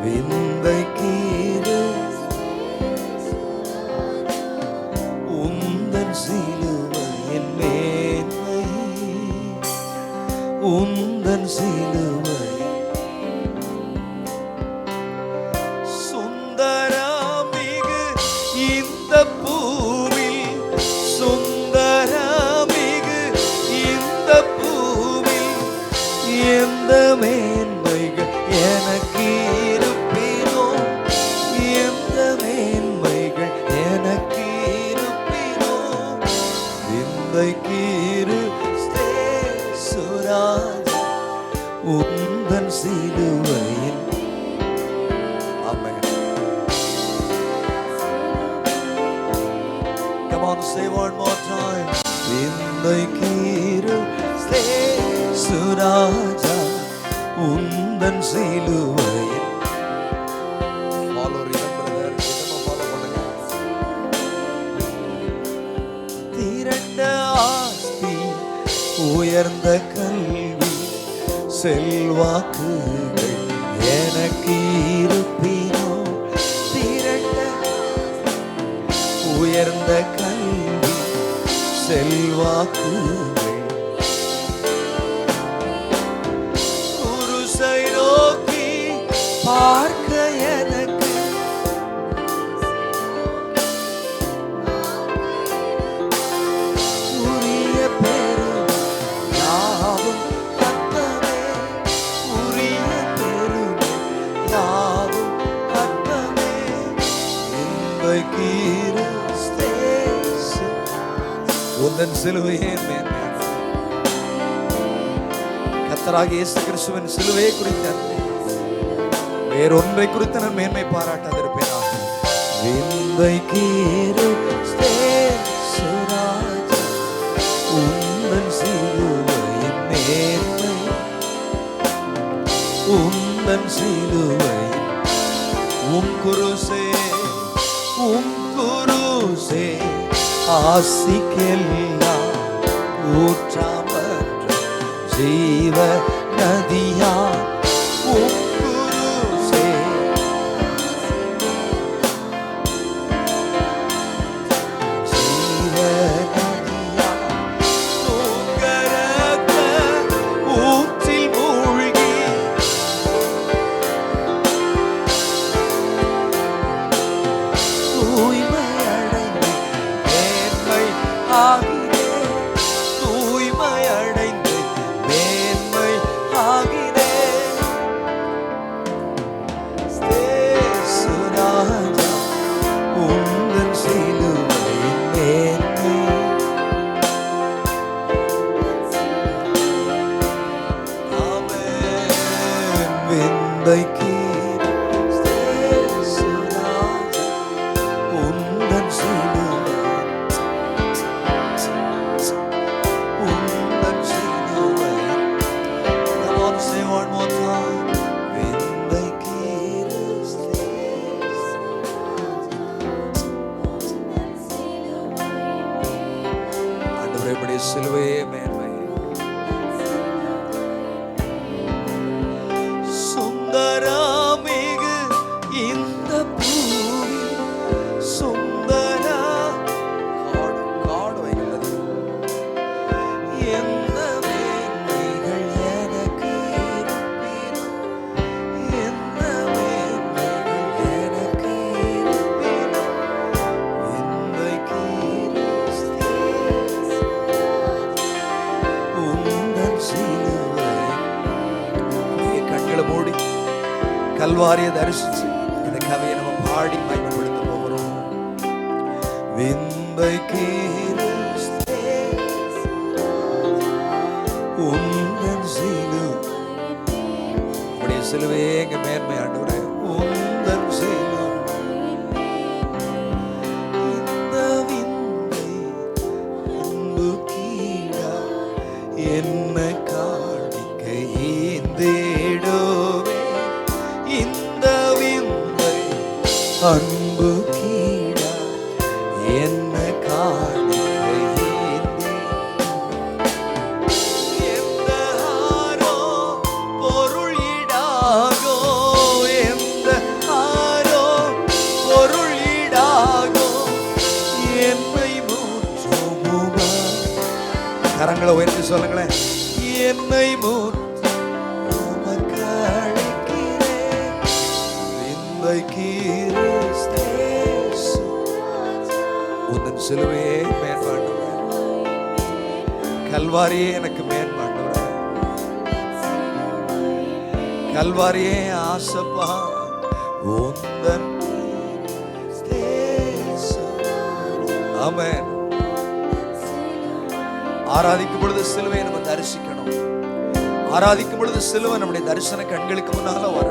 விந்தைக்கீரு உந்தன் சிலுவையின் மேன்மை, உந்தன் சிலுவை சுந்தரமிகு இந்த பூவில், சுந்தரமிகு இந்த பூவில் எந்த மேன்மைகள் எனக்கு இருப்பினோ, எந்த மேன்மைகள் எனக்கு இருப்பினோ, விந்தைக்கீரு சுராஜா உந்தன் சிலுவையின். ஆமென். Come on, say one more time. விந்தைக்கீரு சுராஜா உந்தன் சிலுவையின். Follow, remember that. Follow பண்ணுங்க. திரண்ட ஆஸ்தி, உயர்ந்த கல்வி, செல்வாக்குகள் எனக்கு இருப்பினோ, திரண்ட உயர்ந்த கல்வி, செல்வாக்குகள் குருசை நோக்கி பார்க்க எனக்கு உரிய பெரும் யாவும் கர்த்தமே, உரிய பெரும் யாவும் கர்த்தமே, விந்தைக்கீரு உந்தன் சிலுவையே மேன்மை. கர்த்தராகிய இயேசு கிறிஸ்துவின் சிலுவையை குறித்த வேறொன்றை குறித்து நான் மேன்மை பாராட்டாதிருப்பேனாக. விந்தைக்கீரு சுராஜா உந்தன் சிலுவையின் மேன்மை, உந்தன் சிலுவை குருசே, குருசே ஆசிக்கெல்லாம் ஊற்றாமற்ற ஜீவ நதியா, குருசே ஜீவ நதியா, தூங்கரக்க ஊற்றில் மூழ்கி தூய்மை அடைந்து மேன்மை ஆகினே, தூய்மை அடைந்து மேன்மை ஆகினே, சுராஜா உந்தன் சிலுவையின் மேன்மை. ஆமென். விந்தைக்கீரு சுராஜா உந்தன் சிலுவை, உந்தன் சிலுவை. Come on, say one more time. விந்தைக்கீரு ஆண்டவரே, உம்முடைய சிலுவையே மேன்மை. சுந்தரமிகு இந்த பூவில், சுந்தர காடு வைக்கிறது எந்த மேன்மைகள் எனக்கு இருப்பினோ, எந்த மேன்மைகள் எனக்கு இருப்பினோ, விந்தைக்கீரு உந்தன் சிலுவை. கண்களை மூடி கல்வாரியை தரிசிச்சு இந்த கதையை நம்ம பாடி மகிமைப்படுத்த போகிறோம். விந்தைக்கீரு உந்தன் சிலுவை, உம்முடைய சிலுவையே எங்க மேன்மை ஆண்டவரே, உந்தன் சிலுவை. இந்த விந்தை அன்பு கீழா என்ன காணிக்கை ஈந்தேடுவே, இந்த விந்தை அன்பு கீழா என்ன காணிக்கை ஈந்தே, எந்த ஆரோ பொருள் ஈடாகோ, எந்த கரங்களை உயர்த்தி சொல்லுங்களேன். என்னை உமக்கு அழைக்கிறேன், விந்தைக்கு கிறிஸ்தேசு. உந்தன் சிலுவையே மேன்பாண்டவர், கல்வாரியே எனக்கு மேன்பாண்டவர், கல்வாரியே ஆசப்பா. உந்தன் ஆமென். ஆராதிக்கும் பொழுது சிலுவையை நம்ம தரிசிக்கணும். ஆராதிக்கும் பொழுது சிலுவை நம்முடைய தரிசன கண்களுக்கு முன்னால வரும்.